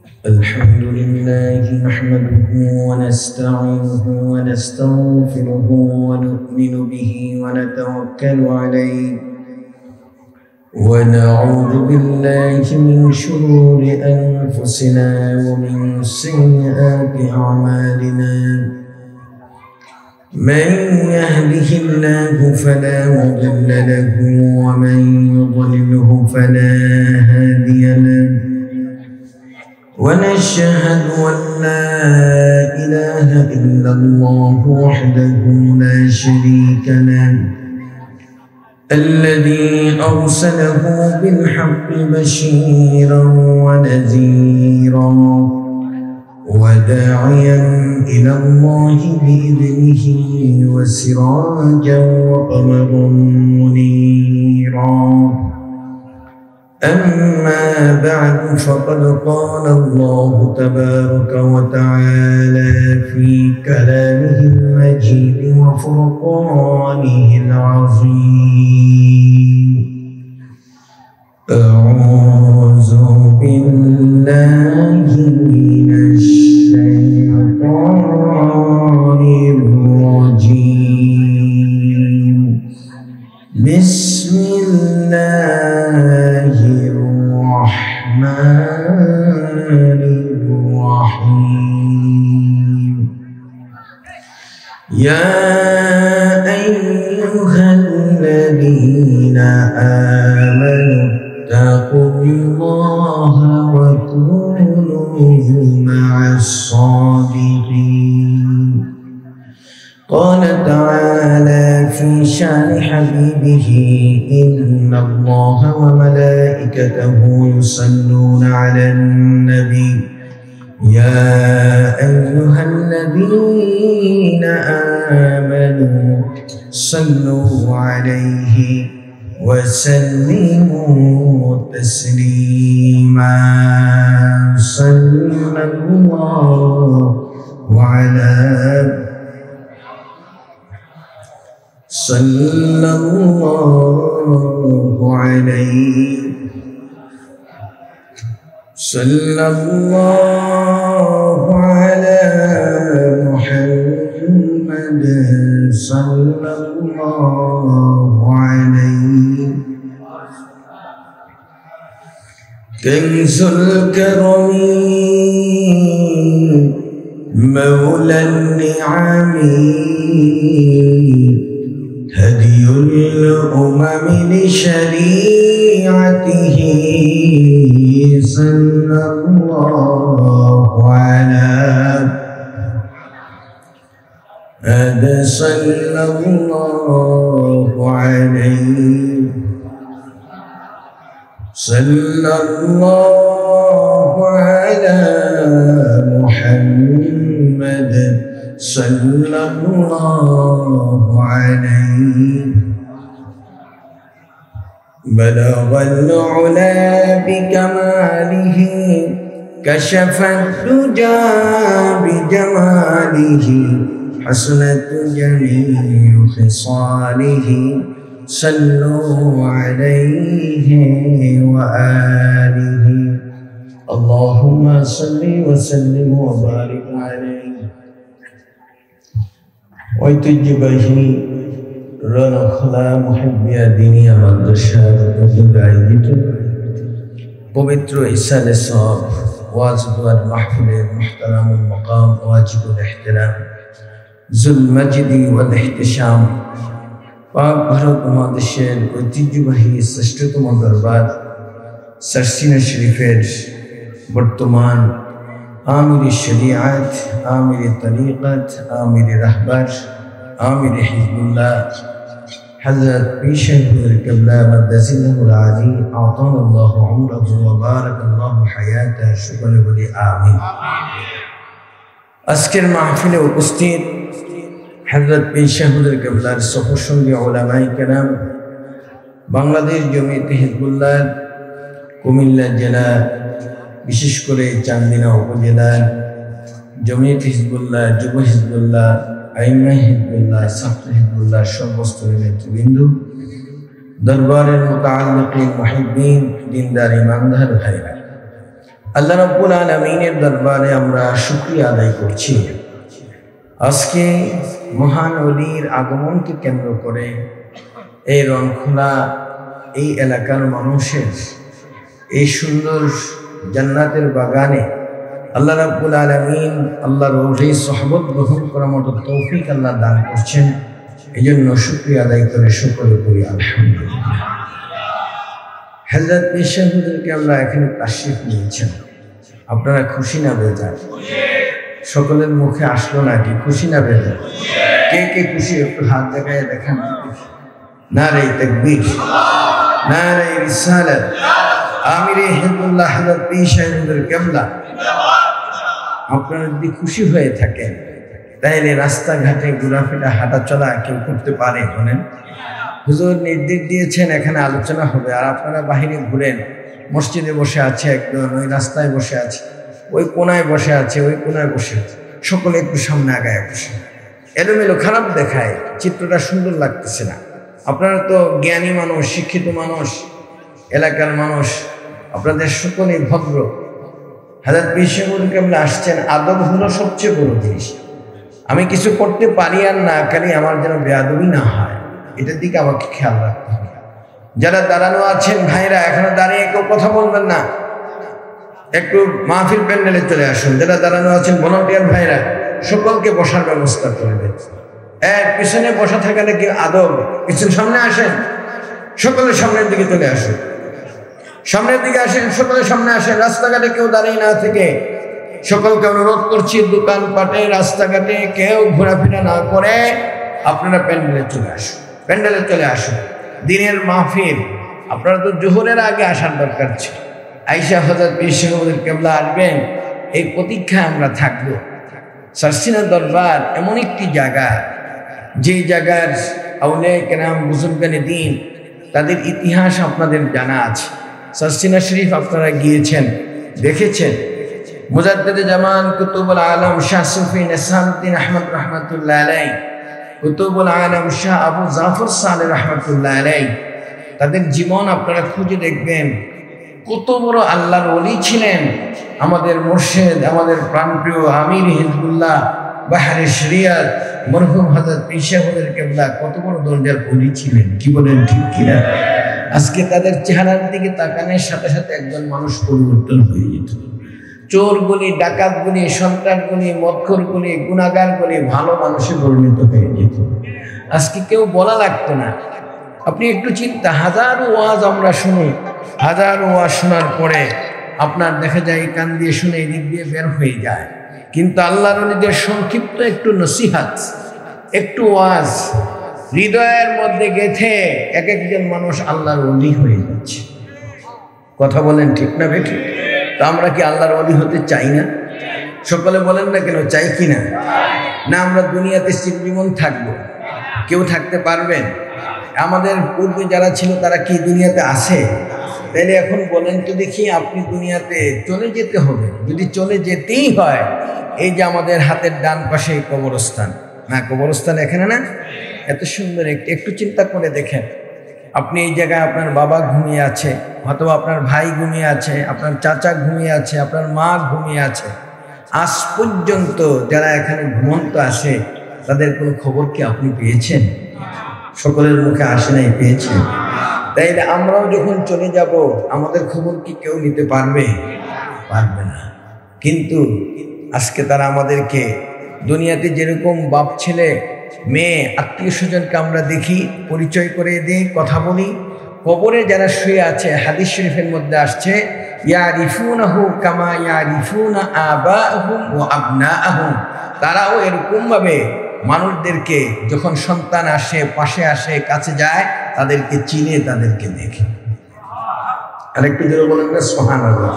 الحمد لله نحمده ونستعينه ونستغفره ونؤمن به ونتوكل عليه ونعوذ بالله من شرور أنفسنا ومن سيئات أعمالنا. من يهده الله فلا مضل له ومن يضلله فلا هادي له، ونشهد أن لا إله إلا الله وحده لا شريك له الذي أرسله بالحق بشيرا ونذيرا وداعيا إلى الله بإذنه وسراجا وقمرا منيرا. أما بعد فقد قال الله تبارك وتعالى في كلامه المجيد وفرقانه العظيم: أعوذ بالله من الشيطان الرجيم. بسم الله الرحمن الرحيم. يا أيها الذين آمنوا اتقوا الله وكونوا مع الصادقين. قال تعالى في شأن حبيبه: إن الله وملائكته يصلون على النبي يا أيها الذين آمنوا صلوا عليه وسلموا تسليما. صلى الله عليه صلى الله على محمد صلى الله عليه. كنز الكرم مولى النعم هدي الأمم لشريعته. صلى الله على صلى الله عليه صلى الله على محمد صلى الله عليه. بلغ العلا بكماله كشف الدجى بجماله حسنت جميع خصاله. صلوا عليه وآله. اللهم صل وسلم وبارك عليه. ঐতিহ্যবাহী রনখলা মুহিব্বিয়া দিনিয়া মাদ্রাসার উদ্যোগে আয়োজিত পবিত্র ইসালে সব ওয়াজ মাহফিলের মুহতারামুল মাকাম ওয়াজিবুল ইহতিরাম জুল মজিদি ওয়াল ইহতিশাম পাক ভারত মহাদেশের ঐতিহ্যবাহী শ্রেষ্ঠতম দরবার সারসিনা শরীফের বর্তমান आमिर शरीयत, आमिर तरीक़त, आमिर रहबर, आमिर हिज़्बुल्लाह हज़रत पीर हुज़ूर क़िबला मद्दसिल्लाहुल आली अतानल्लाहु उम्रहु व बारकल्लाहु हयातहु शुक्र बली आमीन। আজকের মাহফিলে উপস্থিত হযরত পীর হুজুর क़िबलाর সফর সঙ্গী উলামায়ে কেরাম, বাংলাদেশ জমিয়তে হিজবুল্লাহ কুমিল্লা জেলা, বিশেষ করে চান্দিনা উপজেলার জমিয়ত হিজবুল্লাহ, যুব হিজবুল্লাহ, আইমা হিজবুল্লাহ, ছাত্র হিজবুল্লাহ সর্বস্তরের নেতৃবৃন্দ, দরবারের মুতাআল্লিকিন মুহিব্বিন, দিনদার ইমানদার ভাইরা, আল্লাহ রাব্বুল আলামিনের দরবারে আমরা শুকরিয়া আদায় করছি। আজকে মহান ওলির আগমনকে কেন্দ্র করে এই রণখোলা এই এলাকার মানুষের এই সুন্দর জান্নাতের বাগানে আল্লাহ রাব্বুল আলামিন আল্লাহর ওলি সোহবত গ্রহণ করার মতো তৌফিক আল্লাহ দান করছেন। এই জন্য শুকরিয়া আদায় করে সকলে করি আলহামদুলিল্লাহ। হযরত পীর সাহেব হুজুরকে আমরা এখানে তাশরীফ নিয়েছেন, আপনারা খুশি না বেজার? সকলের মুখে আসলো নাকি খুশি না বেজার? কে কে খুশি একটু হাত দেখায় দেখান। নারে তাকবীর, নারে রিসালাত, আমিরে হিজবুল্লাহ হযরত পীর সাহেব হুজুর কেবলা। আপনারা যদি খুশি হয়ে থাকেন তাইলে রাস্তাঘাটে ঘোরাফেরা হাঁটা চলা কেউ করতে পারে? বলেন। হুজুর নির্দেশ দিয়েছেন এখানে আলোচনা হবে, আর আপনারা বাহিরে ঘুরেন, মসজিদে বসে আছে একজন, ওই রাস্তায় বসে আছে, ওই কোনায় বসে আছে, ওই কোনায় বসে আছে, সকলে একটু সামনে আগায় বসে, এলোমেলো খারাপ দেখায়, চিত্রটা সুন্দর লাগতেছে না। আপনারা তো জ্ঞানী মানুষ, শিক্ষিত মানুষ, এলাকার মানুষ, আপনাদের সকলেই ভদ্র। হযরত পীর সাহেব হুজুর কেবলা আসছেন, আদব হলো সবচেয়ে বড় জিনিস। আমি কিছু করতে পারি আর না পারি, আমার যেন বেয়াদবি না হয়, এটার দিকে আমাকে খেয়াল রাখতে হবে। যারা দাঁড়ানো আছেন ভাইরা, এখানে দাঁড়িয়ে কেউ কথা বলবেন না, একটু মাহফিল প্যান্ডেলে চলে আসুন। যারা দাঁড়ানো আছেন ভলান্টিয়ার ভাইরা, সকলকে বসার ব্যবস্থা করে দেন। পিছনে বসা থাকালে কি আদব? পিছনে সামনে আসেন, সকলের সামনের দিকে চলে আসুন, সামনের দিকে আসেন, সকলের সামনে আসেন। রাস্তাঘাটে কেউ দাঁড়িয়ে না থেকে সকলকে অনুরোধ করছি, দোকানপাটে রাস্তাঘাটে কেউ ঘোরাফেরা না করে আপনারা প্যান্ডেলে চলে আসুন, প্যান্ডেলে চলে আসুন। দিনের মাহফিল, আপনারা তো জোহরের আগে আসার দরকার ছিল। আয়েশা হযরত পীর সাহেব হুজুর কেবলা আসবেন, এই প্রতীক্ষায় আমরা থাকবো। সারসিনা দরবার এমন একটি জায়গা, যেই জায়গার আউলিয়া কেরাম বুজুর্গানে দিন তাদের ইতিহাস আপনাদের জানা আছে। সারসিনা শরীফ আপনারা গিয়েছেন, দেখেছেন। মুজাদ্দিদে জামান কুতুবুল আলম শাহ সুফি নিসামউদ্দিন আহমদ রহমাতুল্লাহ আলাইহি, কুতুবুল আলম শাহ আবু জাফর সালেহ রহমাতুল্লাহ আলাইহি, তাদের জীবন আপনারা খুঁজে দেখবেন কত বড় আল্লাহর ওলি ছিলেন। আমাদের মুর্শিদ, আমাদের প্রাণপ্রিয় আমির হিজবুল্লাহ বাহরে শরিয়ত মরহুম হযরত পীর সাহেব হুজুর কেবলা কত বড় দরজার ওলি ছিলেন, কি বলেন ঠিক কিনা? আজকে তাদের চেহারার দিকে তাকানোর সাথে সাথে একজন মানুষ পরিবর্তন হয়ে যেত। চোর গুলি, ডাকাত গুলি, সন্ত্রাস গুলি, মদখোর গুলি, গুনাহগার গুলি ভালো মানুষে পরিণত হয়ে যেত। আজকে কেউ বলা লাগতো না। আপনি একটু চিন্তা, হাজারো ওয়াজ আমরা শুনি, হাজারো ওয়াজ শোনার পরে আপনার দেখা যায় কান দিয়ে শুনে এদিক দিয়ে বের হয়ে যায়, কিন্তু আল্লাহর ওলিদের সংক্ষিপ্ত একটু নসিহাত, একটু ওয়াজ হৃদয়ের মধ্যে গেঁথে এক একজন মানুষ আল্লাহর ওলি হয়ে যাচ্ছে। কথা বলেন ঠিক না বেঠি? তো আমরা কি আল্লাহর ওলি হতে চাই না? সকলে বলেন না কেন, চাই কি না? না আমরা দুনিয়াতে চিরজীবন থাকবো? কেউ থাকতে পারবেন? আমাদের পূর্বে যারা ছিল তারা কি দুনিয়াতে আছে? তাইলে এখন বলেন তো দেখি, আপনি দুনিয়াতে চলে যেতে হবে, যদি চলে যেতেই হয়, এই যে আমাদের হাতের ডান পাশে কবরস্থান, না কবরস্থান এখানে না, এত সুন্দর একটু চিন্তা করে দেখেন। আপনি এই জায়গায় আপনার বাবা ঘুমিয়ে আছে, অথবা আপনার ভাই ঘুমিয়ে আছে, আপনার চাচা ঘুমিয়ে আছে, আপনার মা ঘুমিয়ে আছে। আজ পর্যন্ত যারা এখানে ঘুমন্ত আসে তাদের কোনো খবর কি আপনি পেয়েছেন? সকলের মুখে আসে নাই, পেয়েছেন? তাই আমরাও যখন চলে যাব আমাদের খবর কি কেউ নিতে পারবে? পারবে না। কিন্তু আজকে তারা আমাদেরকে দুনিয়াতে যেরকম বাপ ছেলে মেয়ে আত্মীয় স্বজনকে আমরা দেখি, পরিচয় করে দিই, কথা বলি, কবরে যারা শুয়ে আছে হাদিস শরীফের মধ্যে আসছে, ইয়ারিফুনাহু কামা ইয়ারিফুনা আবাহুম ওয়া আবনাআহুম, তারাও এরকম ভাবে মানুষদেরকে যখন সন্তান আসে, পাশে আসে, কাছে যায়, তাদেরকে চিনে, তাদেরকে দেখে। আরেকটু জোরে বলেন না সুবহানাল্লাহ।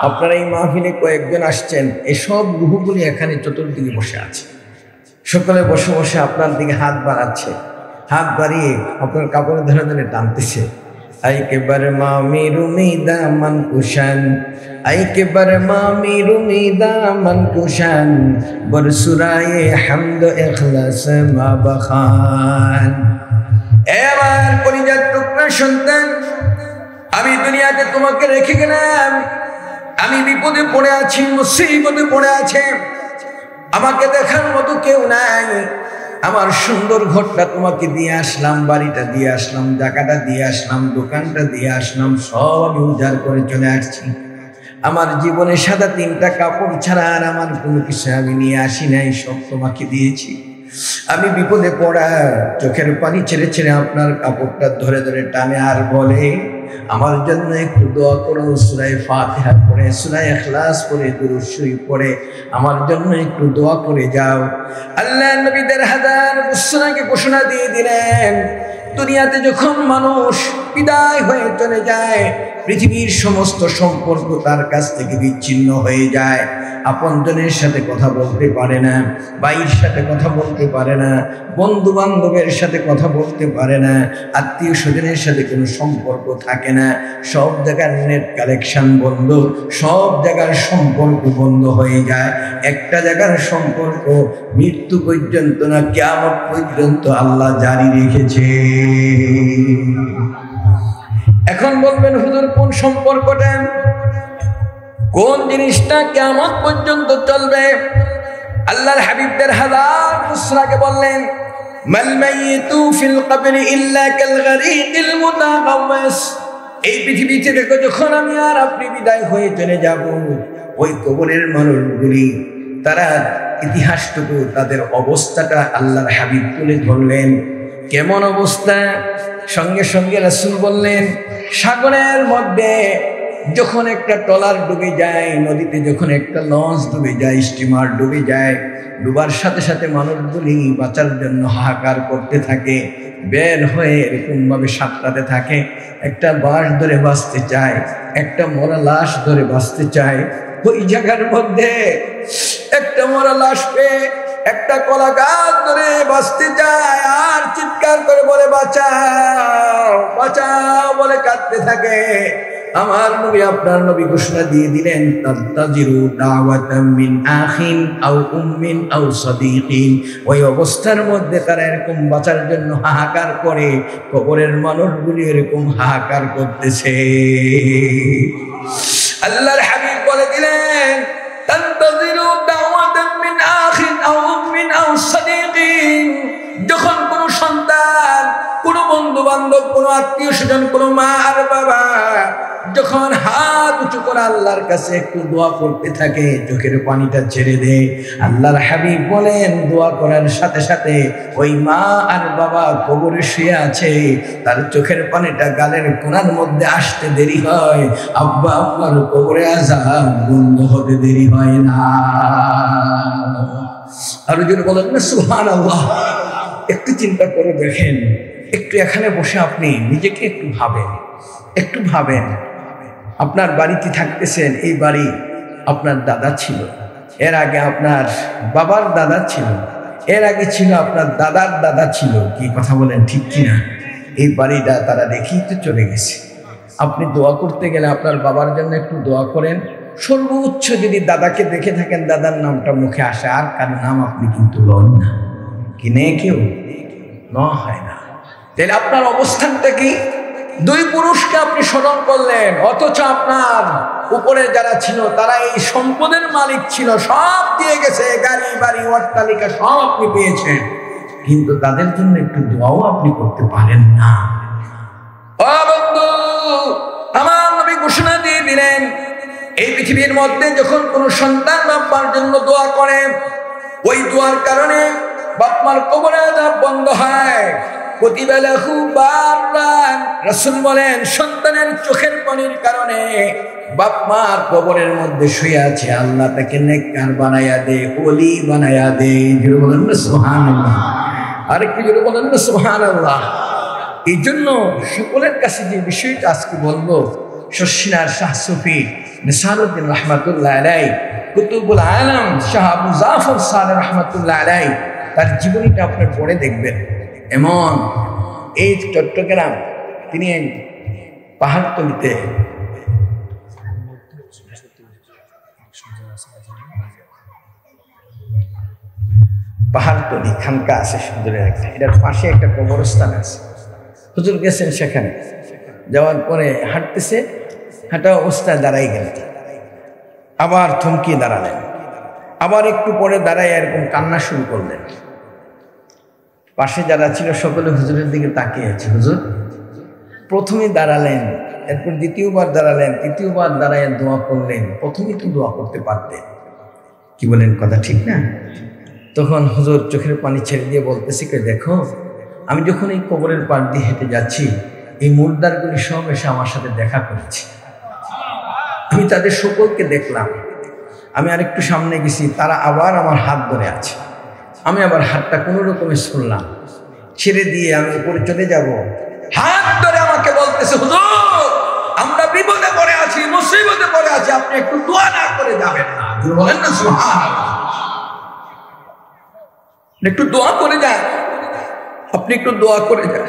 আপনারা এই মাহফিলে কয়েকজন আসছেন, এসব রূহগুলি এখানে চতুর্দিকে বসে আছে, সকলে বসে বসে আপনার দিকে হাত বাড়াচ্ছে, হাত বাড়িয়ে আপনার কাপড় ধরে ধরে টানতেছে। আইকেবার মামি রুমি দামান কুশান, আইকেবার মামি রুমি দামান কুশান, বরসুরায়ে হামদ ইখলাস মা বখান। এবার কলিজার টুকরা সন্তান, আমি দুনিয়াতে তোমাকে রেখে গেলাম, আমি বিপদে পড়ে আছি, মুসিবতে পড়ে আছে, আমাকে দেখার মতো কেউ নাই। আমার সুন্দর ঘরটা তোমাকে দিয়ে আসলাম, বাড়িটা দিয়ে আসলাম, জায়গাটা দিয়ে আসলাম, দোকানটা দিয়ে আসলাম, সব আমি উজাড় করে চলে আসছি। আমার জীবনে সাদা 3টা কাপড় ছাড়া আর আমার কোনো কিছু আমি নিয়ে আসি নাই, সব তোমাকে দিয়েছি। আমি বিপদে পড়া চোখের পানি ছেড়ে ছেড়ে আপনার কাপড়টা ধরে ধরে টানে আর বলে, আমার জন্য একটু দোয়া করো। সূরা ফাতিহা পড়ে, সূরা ইখলাস পড়ে, দুরূদ শরীফ পড়ে আমার জন্য একটু দোয়া করে যাও। আল্লাহ নবী ১,৫০০ বছর আগে ঘোষণা দিয়ে দিলেন, দুনিয়াতে যখন মানুষ বিদায় হয়ে চলে যায়, পৃথিবীর সমস্ত সম্পর্ক তার কাছ থেকে বিচ্ছিন্ন হয়ে যায়। আপনজনের সাথে কথা বলতে পারে না, ভাইয়ের সাথে কথা বলতে পারে না, বন্ধু বান্ধবের সাথে কথা বলতে পারে না, আত্মীয় স্বজনের সাথে কোনো সম্পর্ক থাকে না। সব জায়গার নেট কালেকশন বন্ধ, সব জায়গার সম্পর্ক বন্ধ হয়ে যায়। একটা জায়গার সম্পর্ক মৃত্যু পর্যন্ত না, কিয়ামত পর্যন্ত আল্লাহ জারি রেখেছে। এখন বলবেন হুজুর কোন সম্পর্কটা, কোন জিনিসটা কিয়ামত পর্যন্ত চলবে? আল্লাহর হাবিব ১,৫০০ বছর আগে বললেন, মাল মাইয়িতু ফিল কবরি ইল্লা কাল গরীকিল মুতাগাওয়াস। এই পৃথিবী থেকে যখন আমি আর আপনি বিদায় হয়ে চলে যাব, ওই কবরের মানুষগুলি তারা ইতিহাসটুকু, তাদের অবস্থাটা আল্লাহর হাবিব তুলে ধরলেন। কেমন অবস্থা? সঙ্গে সঙ্গে রাসূল বললেন, সাগরের মধ্যে যখন একটা ট্রলার ডুবে যায়, নদীতে যখন একটা লঞ্চ ডুবে যায়, স্টিমার ডুবে যায়, ডুবার সাথে সাথে মানুষগুলি বাঁচার জন্য হাহাকার করতে থাকে, বের হয়ে এরকমভাবে সাঁতরাতে থাকে। একটা বাঁশ ধরে বাঁচতে চায়, একটা মরা লাশ ধরে বাঁচতে চায়। ওই জায়গার মধ্যে একটা মরা লাশ পেয়ে একটা কলা গাছ ধরে বাঁচতে চায়, আর চিৎকার করে বলে বাঁচাও বাঁচাও বলে কাঁদতে থাকে। আমার নবী, আপনার নবী ঘোষণা দিয়ে দিলেন, তানতাজিরু দাওয়াতাম মিন আখিন আও উম্মিন আও সাদীকিন। ওই অবস্থার মধ্যে তারা এরকম বাঁচার জন্য হাহাকার করে, কবরের মানুষগুলি এরকম হাহাকার করতেছে। আল্লাহর হাবিব বলে দিলেন, তানতাজিরু দাওয়াতাম মিন আখিন আও উম্মিন আও সাদীকিন। যখন কোনো সন্তান, কোনো বন্ধু বান্ধব, কোনো আত্মীয় স্বজন, কোনো মা আর বাবা যখন হাত উঁচু করে আল্লাহর কাছে একটু দোয়া করতে থাকে, চোখের পানিটা ছেড়ে দেয়। আল্লাহর হাবিব বলেন, দোয়া করার সাথে সাথে ওই মা আর বাবা কবরে শুয়ে আছে, তার চোখের পানিটা গালের কোণার মধ্যে আসতে দেরি হয়, আব্বা আব্বার কবরে আযাব বন্ধ হতে দেরি হয় না। আর যদি বলেন না সুবহানাল্লাহ। একটু চিন্তা করে দেখেন, একটু এখানে বসে আপনি নিজেকে একটু ভাবেন, একটু ভাবেন। আপনার বাড়িতে থাকতেছেন, এই বাড়ি আপনার দাদা ছিল, এর আগে আপনার বাবার দাদা ছিল, এর আগে ছিল আপনার দাদার দাদা ছিল। কি কথা বলেন, ঠিক কিনা? এই বাড়িটা তারা রেখেই তো চলে গেছে। আপনি দোয়া করতে গেলে আপনার বাবার জন্য একটু দোয়া করেন। সর্বোচ্চ যদি দাদাকে দেখে থাকেন, দাদার নামটা মুখে আসে, আর কার নাম আপনি কিন্তু লন না, কি নেই কেউ ন হয় না। তাহলে আপনার অবস্থানটা কি? দুই পুরুষকে আপনি স্মরণ করলেন, অথচ আপনার উপরে যারা ছিল তারা এই সম্পদের মালিক ছিল, সব দিয়ে গেছে, গাড়ি বাড়ি অট্টালিকা সব আপনি পেয়েছেন, কিন্তু তাদের জন্য একটু দোয়াও আপনি করতে পারেন না। ও বন্ধু, আমার নবী ঘোষণা দিয়ে দিলেন, এই পৃথিবীর মধ্যে যখন কোনো সন্তান বাপ্পার জন্য দোয়া করে, ওই দোয়ার কারণে বাপমার কবরে আযাব বন্ধ হয়। প্রতিবেলা খুব বারবার রাসূল বলেন, সন্তানের চোখের পানির কারণে বাপমার কবরের মধ্যে শুয়ে আছে, আল্লাহ তাকে নেককার বানায়া দে, ওলি বানায়া দে। জোরে বলেন না সুবহানাল্লাহ। আরেকটু জোরে বলেন না সুবহানাল্লাহ। এই জন্য সকলের কাছে যে বিষয়টা আজকে বলবো, শর্ষিনার শাহ সুফি নিসারউদ্দিন রহমাতুল্লাহ আলাইহি, কুতুবুল আলম শাহ আবু জাফর সালেহ রহমাতুল্লাহ আলাইহি, তার জীবনীটা আপনার পড়ে দেখবেন। এমন এই চট্টগ্রাম, তিনি পাহাড়তলিতে পাহাড়তলি খানকা আছে সুন্দরের একটা, এটার পাশে একটা কবরস্থান আছে। হুজুর গেছেন সেখানে, যাওয়ার পরে হাঁটতেছে, হাঁটা অবস্থায় দাঁড়াই গেলেন। আবার থমকে দাঁড়ালেন, আবার একটু পরে দাঁড়ায় এরকম কান্না শুরু করলেন। পাশে যারা ছিল সকলে হুজুরের দিকে তাকিয়ে আছে। হুজুর প্রথমে দাঁড়ালেন, এরপর দ্বিতীয়বার দাঁড়ালেন, তৃতীয়বার দাঁড়ায় দোয়া করলেন, প্রথমেই তো দোয়া করতে পারতেন। কি বলেন, কথা ঠিক না? তখন হুজুর চোখের পানি ছেড়ে দিয়ে বলতেছি, দেখো আমি যখন এই কবরের পাড় দিয়ে হেঁটে যাচ্ছি, এই মুর্দারগুলি সব এসে আমার সাথে দেখা করেছে, আমি তাদের সকলকে দেখলাম। আমি আরেকটু সামনে গেছি, তারা আবার আমার হাত ধরে আছে, আমি আবার হাতটা কোনো রকমে শুনলাম, ছেড়ে দিয়ে আমি উপরে চলে যাব, হাত ধরে আমাকে বলতেছে, হুজুর আমরা বিপদে পড়ে আছি, মুসিবতে পড়ে আছি, আপনি একটু দোয়া না করে যাবেন না? বলেন না সুবহানাল্লাহ, একটু দোয়া করে যান, আপনি একটু দোয়া করে যান।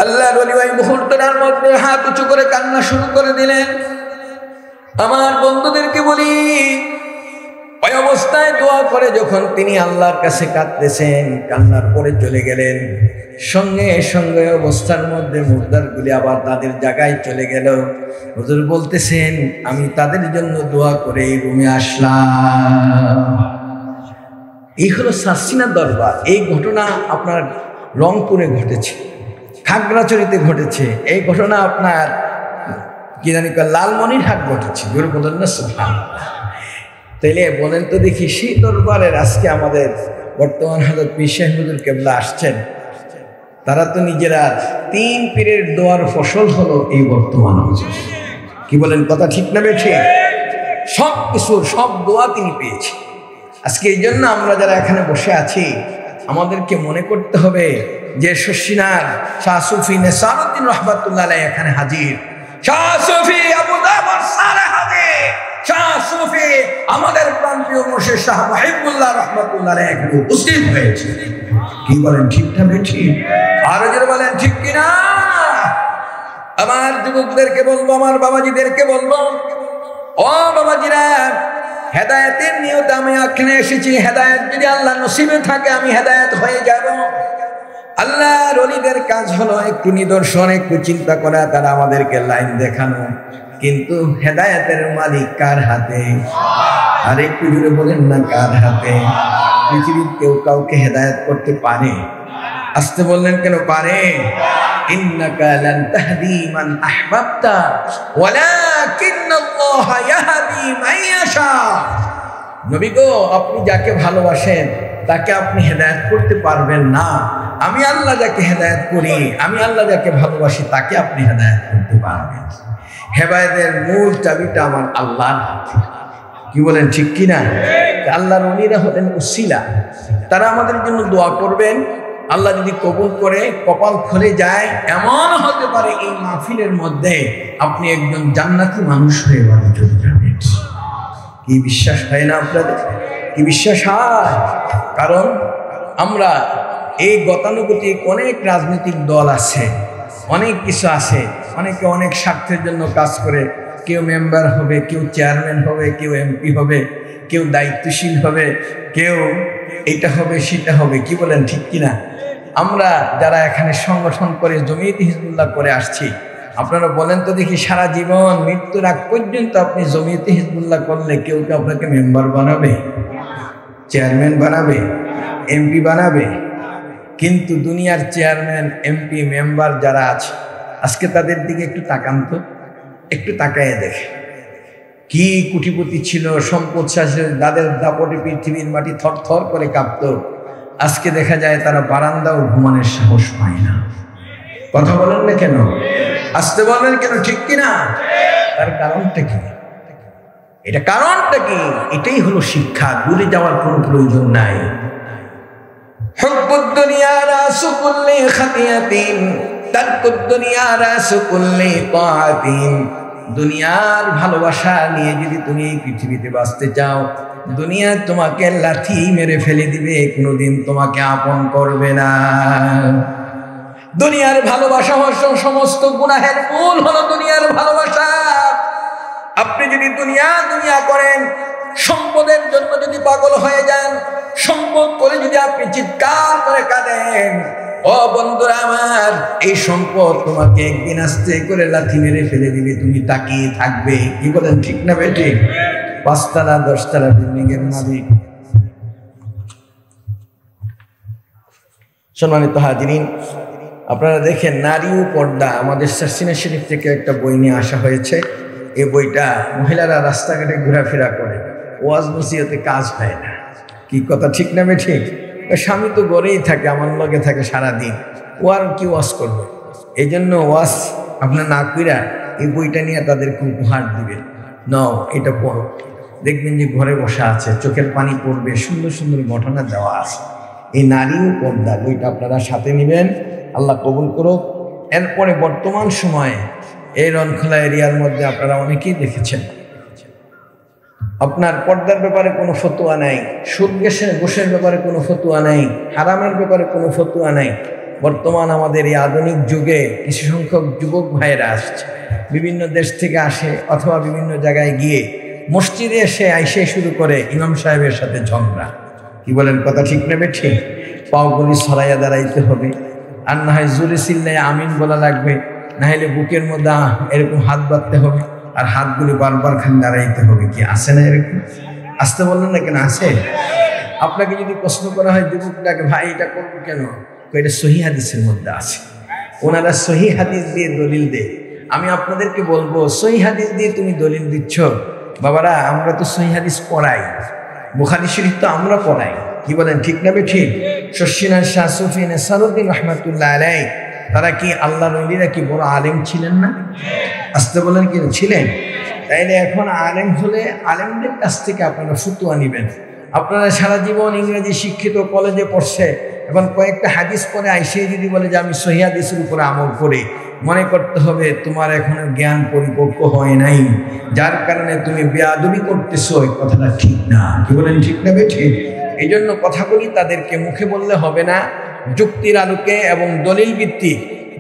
আল্লাহর ওলি ওই মুহূর্তটার মধ্যে হাত উঁচু করে কান্না শুরু করে দিলেন। আমার বন্ধুদেরকে বলি, ওই অবস্থায় দোয়া করে যখন তিনি আল্লাহর কাছে কাঁদতেছেন, কান্নার পরে চলে গেলেন, সঙ্গে সঙ্গে অবস্থার মধ্যে মুর্দারগুলি আবার তাদের জায়গায় চলে গেল। হুজুর বলতেছেন, আমি তাদের জন্য দোয়া করে এই রুমে আসলাম। এই হলো সাসিনা দরবার। এই ঘটনা আপনার রংপুরে ঘটেছে, খাগড়াছড়িতে ঘটেছে, এই ঘটনা আপনার কি জানি লালমনিরহাট ঘটেছে। গুরু বলেন না সুবহানাল্লাহ। তাইলে বলেন তো দেখি, সেই দরবারের আজকে আমাদের বর্তমান হযরত পীর সাহেব হুজুর কেবলা আসছেন, তারা তো নিজেরা 3 পীরের দোয়ার ফসল হলো এই বর্তমান হুজুর। কি বলেন, কথা ঠিক না বেঠিক? সব কিছুর সব দোয়া তিনি পেয়েছে। আজকে এই জন্য আমরা যারা এখানে বসে আছি, আমাদেরকে মনে করতে হবে যে শশিনার শাহ সুফি নেসারউদ্দিন রহমাতুল্লাহ আলাইহি এখানে হাজির, শাহ সুফি আবু দামার সারে হাজির, শাহ সুফি আমাদের প্রান্তীয় মুর্শিদ শাহ মুহিবুল্লাহ রহমাতুল্লাহ আলাইহি এখানে উপস্থিত হয়েছে। কি বলেন, ঠিক না বেঠিক? আরো যারা বলেন ঠিক কিনা? আমার যুবকদেরকে বলবো, আমার বাবাজিদেরকে বলবো, ও বাবাজিরা, হেদায়েতের নিয়তে আমি এখানে এসেছি। হেদায়েত যদি আল্লাহ নসিবে থাকে, আমি হেদায়েত হয়ে যাব। আল্লাহর ওলিদের কাজ হলো একটু নিদর্শন, একটু চিন্তা করা, তারা আমাদেরকে লাইন দেখানো। কিন্তু হেদায়েতের মালিক কার হাতে? আর একটু জুড়ে বলেন না, কার হাতে? পৃথিবীর কেউ কাউকে হেদায়েত করতে পারে? আসতে বললেন কেন? পারে। ইন্নাকা লান তাহদি মান আহবাবতা ওয়ালাকিন্নাল্লাহা ইয়াহদি মান ইয়াশা। নবী গো, আপনি যাকে ভালোবাসেন তাকে আপনি হেদায়েত করতে পারবেন না। আমি আল্লাহ যাকে হেদায়েত করি, আমি আল্লাহ যাকে ভালোবাসি, তাকে আপনি হেদায়েত করতে পারবেন। হেদায়েতের মূল চাবিটা আমার আল্লাহর হাতে। কি বলেন, ঠিক কিনা? আল্লাহর ওলিরা হলেন উসিলা, তারা আমাদের জন্য দোয়া করবেন। আল্লাহ যদি কবুল করে, কপাল খুলে যায়, এমন হতে পারে এই মাহফিলের মধ্যে আপনি একজন জান্নাতি মানুষ হয়ে বাড়ি চলে যাবেন। কি বিশ্বাস হয় না আপনাদের? কি বিশ্বাস হয়? কারণ আমরা এই গতানুগতিক অনেক রাজনৈতিক দল আছে, অনেক কিছু আছে, অনেকে অনেক স্বার্থের জন্য কাজ করে। কেউ মেম্বার হবে, কেউ চেয়ারম্যান হবে, কেউ এমপি হবে, কেউ দায়িত্বশীল হবে, কেউ এটা হবে সেটা হবে। কি বলেন, ঠিক কিনা? আমরা যারা এখানে সংগঠন করে জমিয়তে হিজবুল্লাহ করে আসছি, আপনারা বলেন তো দেখি, সারা জীবন মৃত্যুর আগ পর্যন্ত আপনি জমিয়তে হিজবুল্লাহ করলে কেউ কি আপনাকে মেম্বার বানাবে, চেয়ারম্যান বানাবে, এমপি বানাবে? কিন্তু দুনিয়ার চেয়ারম্যান, এমপি, মেম্বার যারা আছে, আজকে তাদের দিকে একটু তাকান তো, একটু তাকায় দেখে। কি কোটিপতি ছিল, সম্পদ শাসের দাদের দাপটে পৃথিবীর মাটি থরথর করে কাঁপত। আজকে দেখা যায় তারা বারান্দাও ঘুমানোর সাহস পায় না। কথা বলেন না কেন? আসতে বলেন কেন? ঠিক কিনা? তার কারণটা কি? এটা কারণটা কি? এটাই হলো শিক্ষা। দূরে যাওয়ার কোনো প্রয়োজন নাই। হুব্বুদ দুনিয়া রাসু কুল্লি খাতিয়াতিন, তারকুদ দুনিয়া রাসু কুল্লি তাআতিন। দুনিয়ার ভালোবাসা নিয়ে যদি তুমি এই পৃথিবীতে বাঁচতে চাও, দুনিয়া তোমাকে লাথি মেরে ফেলে দিবে, কোনোদিন তোমাকে আপন করবে না। দুনিয়ার ভালোবাসা সমস্ত গুনাহের মূল হলো দুনিয়ার ভালোবাসা। আপনি যদি দুনিয়া করেন, সম্পদের জন্য যদি পাগল হয়ে যান, সম্পদ করে যদি আপনি চিৎকার করে কাঁদেন, ও বন্ধুরা আমার, এই সম্পদ তোমাকে একদিন আস্তে করে লাথি মেরে ফেলে দিবে, তুমি তাকিয়ে থাকবে। কি বলেন, ঠিক না বেঠিক? 5 তলা 10 তলা বিল্ডিংয়ের মালিক। সম্মানিত হাজিরিন, আপনারা দেখেন নারী ও পর্দা, আমাদের সার্সিনা শরীফ থেকে একটা বই নিয়ে আসা হয়েছে। এই বইটা মহিলারা রাস্তাঘাটে ঘোরাফেরা করে, ওয়াজ নসিহতে কাজ হয় না। কি কথা ঠিক না ঠিক? স্বামী তো গড়েই থাকে, আমার লগে থাকে সারাদিন, ও আর কি ওয়াজ করবে? এই জন্য ওয়াজ আপনার না কইরা এই বইটা নিয়ে তাদেরকে উপহার দিবেন। নাও এটা পড়ো, দেখবেন যে ঘরে বসা আছে, চোখের পানি পড়বে, সুন্দর সুন্দর ঘটনা দেওয়া আছে। এই নারী ও পর্দা বইটা আপনারা সাথে নেবেন, আল্লাহ কবুল করুক। এরপরে বর্তমান সময়ে এই রণখোলা এরিয়ার মধ্যে আপনারা অনেকেই দেখেছেন, আপনার পর্দার ব্যাপারে কোনো ফতোয়া নাই, সুদ ঘোষের ব্যাপারে কোনো ফতোয়া নাই, হারামের ব্যাপারে কোনো ফতোয়া নাই। বর্তমান আমাদের এই আধুনিক যুগে কিছু সংখ্যক যুবক ভাইয়েরা আসছে, বিভিন্ন দেশ থেকে আসে অথবা বিভিন্ন জায়গায় গিয়ে মসজিদে আইসে শুরু করে ইমাম সাহেবের সাথে ঝগড়া। কি বলেন, কথা ঠিক নেবে ঠিক? পাওগুলি ছড়াইয়া দাঁড়াইতে হবে, আর না হয় জোরে চিল্লায় আমিন বলা লাগবে, না হলে বুকের মধ্যে এরকম হাত বাঁধতে হবে, আর হাতগুলি বারবার খালি দাঁড়াইতে হবে। কি আছে না এরকম? আসতে বললেন না কেন? আছে। আপনাকে যদি প্রশ্ন করা হয় যুবকটাকে, ভাই এটা করবো কেন? এটা সহিহ হাদিসের মধ্যে আছে। ওনারা সহিহ হাদিস দিয়ে দলিল দেয়। আমি আপনাদেরকে বলবো, সহিহ হাদিস দিয়ে তুমি দলিল দিচ্ছ? বাবারা, আমরা তো সহিহ হাদিস পড়াই, বুখারী শরীফ তো আমরা পড়াই। কি বলেন, ঠিক না ঠিক? শশিনা শাহ সুফি নেসারুদ্দিন রহমাতুল্লাহ আলাইহি, তারা কি আল্লাহ নবীরা কি বড় আলেম ছিলেন না? আসতে বলেন কি ছিলেন? তাইলে এখন আলেম হলে আলেমদের কাছ থেকে আপনারা ফতোয়া নেবেন। আপনারা সারা জীবন ইংরেজি শিক্ষিত, কলেজে পড়ছে, এখন কয়েকটা হাদিস পরে আইসে যদি বলে যে আমি সহিহ হাদিসের উপরে আমল করি, মনে করতে হবে তোমার এখনো জ্ঞান পরিপক্ক হয় নাই, যার কারণে তুমি বেয়াদবি করতেছো। এই কথাটা ঠিক না। কি বলেন, ঠিক না ঠিক? এই জন্য কথাগুলি তাদেরকে মুখে বললে হবে না, যুক্তির আলোকে এবং দলিল ভিত্তিক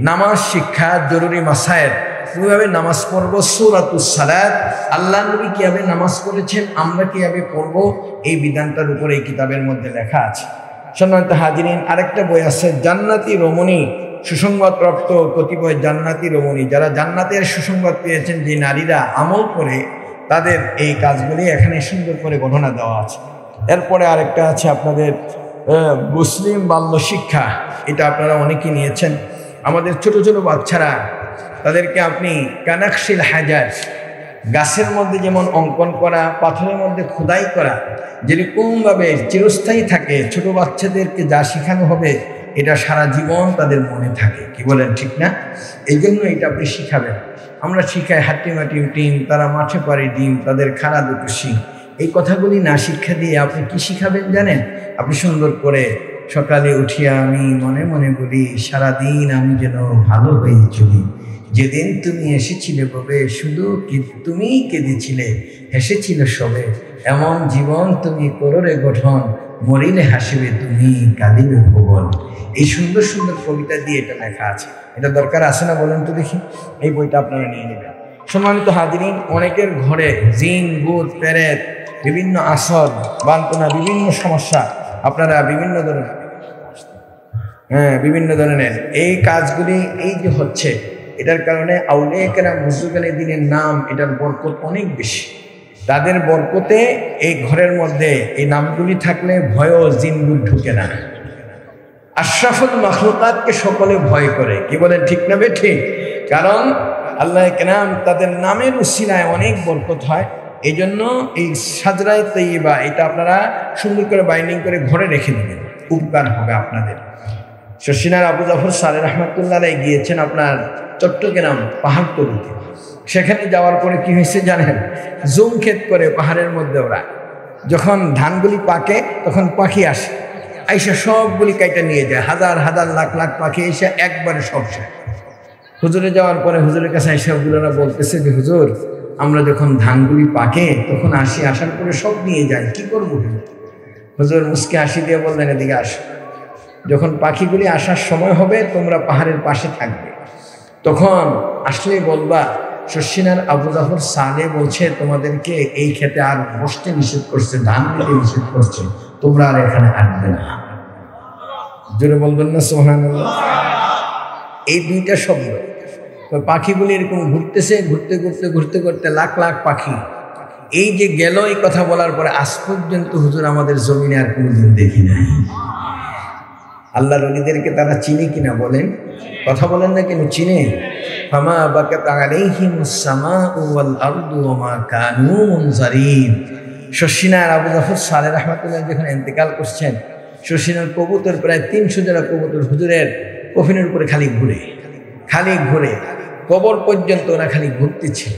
নামাজ শিক্ষা, জরুরি মাসায়েল, কিভাবে নামাজ পড়বো, সূরাতুস সালাত, আল্লাহ নবী কিভাবে নামাজ পড়েছেন, আমরা কিভাবে পড়বো, এই বিধানটার উপরে এই কিতাবের মধ্যে লেখা আছে। সম্মানিত হাজিরিন, আরেকটা বই আছে জান্নাতি রমণী, সুসংবাদপ্রাপ্ত কতিপয় জান্নাতি রমণী, যারা জান্নাতের সুসংবাদ পেয়েছেন, যে নারীরা আমল করে তাদের এই কাজগুলি এখানে সুন্দর করে ঘটনা দেওয়া আছে। এরপরে আরেকটা আছে আপনাদের মুসলিম বাল্য শিক্ষা, এটা আপনারা অনেকেই নিয়েছেন। আমাদের ছোট ছোট বাচ্চারা, তাদেরকে আপনি কানাকশিল হাজার, গাছের মধ্যে যেমন অঙ্কন করা, পাথরের মধ্যে খোদাই করা, যেরকমভাবে চিরস্থায়ী থাকে, ছোট বাচ্চাদেরকে যা শেখানো হবে এটা সারা জীবন তাদের মনে থাকে। কি বলেন, ঠিক না? এই জন্য এটা আপনি শিখাবেন। আমরা শিখাই হাট্টি মাটি টিম, তারা মাঠে পারে ডিম, তাদের খাড়া দুটো শিং। এই কথাগুলি না শিক্ষা দিয়ে আপনি কি শিখাবেন জানেন? আপনি সুন্দর করে সকালে উঠিয়া আমি মনে মনে বলি, সারাদিন আমি যেন ভালো হয়ে চলি, যেদিন তুমি এসেছিলে ববে শুধু তুমি কেঁদেছিলে, হেসেছিল সবে, এমন জীবন তুমি কররে গঠন, মরিলে হাসিবে তুমি, কাঁদিবে ভুবন। এই সুন্দর সুন্দর কবিতা দিয়ে এটা লেখা আছে। এটা দরকার আছে না বলেন তো দেখি? এই বইটা আপনারা নিয়ে নেবেন। সম্মানিত হাজিরিন, অনেকের ঘরে জিন, ভূত, পেরেত, বিভিন্ন আসর, বান্তনা, বিভিন্ন সমস্যা, আপনারা বিভিন্ন ধরনের এই কাজগুলি এই যে হচ্ছে, এটার কারণে আউলিয়া কেরাম বুজুর্গানে দিনের নাম, এটার বরকত অনেক বেশি। তাদের বরকতে এই ঘরের মধ্যে এই নামগুলি থাকলে ভয়ও জিনগুল ঢুকে না। আশরাফুল মাখলুকাতকে সকলে ভয় করে। কি বলেন, ঠিক না ঠিক? কারণ আল্লাহ কেরাম তাদের নামের উসিলায় অনেক বরকত হয়। এই জন্য এই সাজরায়ে তাইয়্যিবা এটা আপনারা সুন্দর করে বাইন্ডিং করে ঘরে রেখে দেবেন, উপকার হবে আপনাদের। শশিনার আবু জাফর সালেহ রহমাতুল্লাহ আলাইহি গিয়েছেন আপনার চট্টগ্রাম পাহাড়তলিতে। সেখানে যাওয়ার পরে কি হয়েছে জানেন? জুম ক্ষেত করে পাহাড়ের মধ্যে ওরা যখন ধানগুলি পাকে, তখন পাখি আসে, আইসা সবগুলি কাইটা নিয়ে যায়, হাজার হাজার লাখ লাখ পাখি এসে একবারে সব শেষ। হুজুরে যাওয়ার পরে হুজুরের কাছে আইসা ওগুলোরা বলতেছে যে হুজুর, আমরা যখন ধানগুলি পাকে তখন আসার পরে সব নিয়ে যায়, কি করবো? হুজুর মুসকে হাসি দিয়ে বললেন, এদিকে আসো, যখন পাখিগুলি আসার সময় হবে তোমরা পাহাড়ের পাশে থাকবে, তখন আসলেই বলবা শশিনার আবু জাফর সালেহ বলছে তোমাদেরকে এই ক্ষেতে আর বসতে নিষেধ করছে, ধান দিতে নিষেধ করছে, তোমরা আর এখানে আসবে না। জোরে বলবেন না সুবহানাল্লাহ? এই দুইটা শব্দ, পাখিগুলি এরকম ঘুরতেছে, ঘুরতে ঘুরতে ঘুরতে ঘুরতে লাখ লাখ পাখি এই যে গেল, এই কথা বলার পরে আজ পর্যন্ত হুজুর আমাদের জমিনে আর কোনোদিন দেখি নাই। আল্লাহর ওলিদেরকে তারা চিনে কিনা বলেন? কথা বলেন না কেন? চিনে। ফামা বাকাত আলাইহিমুস সামাউ ওয়াল আরদু ওয়া মা কানু মুনজারিন। শশিনার আবু জাফর সালেহ রাহমাতুল্লাহ যখন ইন্তেকাল করছেন, শশিনার কবুতর প্রায় 300 জোড়া কবুতর হুজুরের কফিনের উপরে খালি ঘুরে কবর পর্যন্ত ওরা খালি ঘুরতেছে।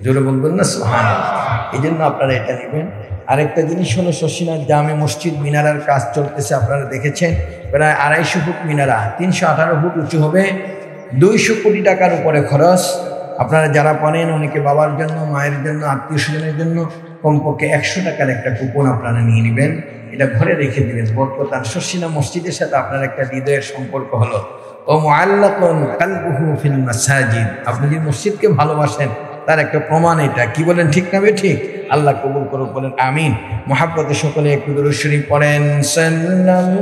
জোরে বলবেন না সুবহানাল্লাহ। এই জন্য আপনারা এটা নেবেন। আরেকটা জিনিস হলো, শশিনার জামে মসজিদ মিনারার কাজ চলতেছে, আপনারা দেখেছেন। প্রায় 250 ফুট মিনারা, 318 ফুট উঁচু হবে, 200 কোটি টাকার উপরে খরচ। আপনারা যারা পারেন, অনেকে বাবার জন্য, মায়ের জন্য, আত্মীয় স্বজনের জন্য কমপক্ষে 100 টাকার একটা কুপন আপনারা নিয়ে নেবেন, এটা ঘরে রেখে দিবেন। বরকতান শশিনা মসজিদের সাথে আপনার একটা হৃদয়ের সম্পর্ক হলো। ও মুআল্লাকুন কালবুহু ফিল মাসাজিদ, আপনি যে মসজিদকে ভালোবাসেন তার একটা প্রমাণ এটা। কি বলেন, ঠিক না বে ঠিক? আল্লাহ কবুল করুক, বলেন আমিন। মুহাব্বতে সকলে একটু দুরূদ শরীফ পড়েন, সাল্লাল্লাহু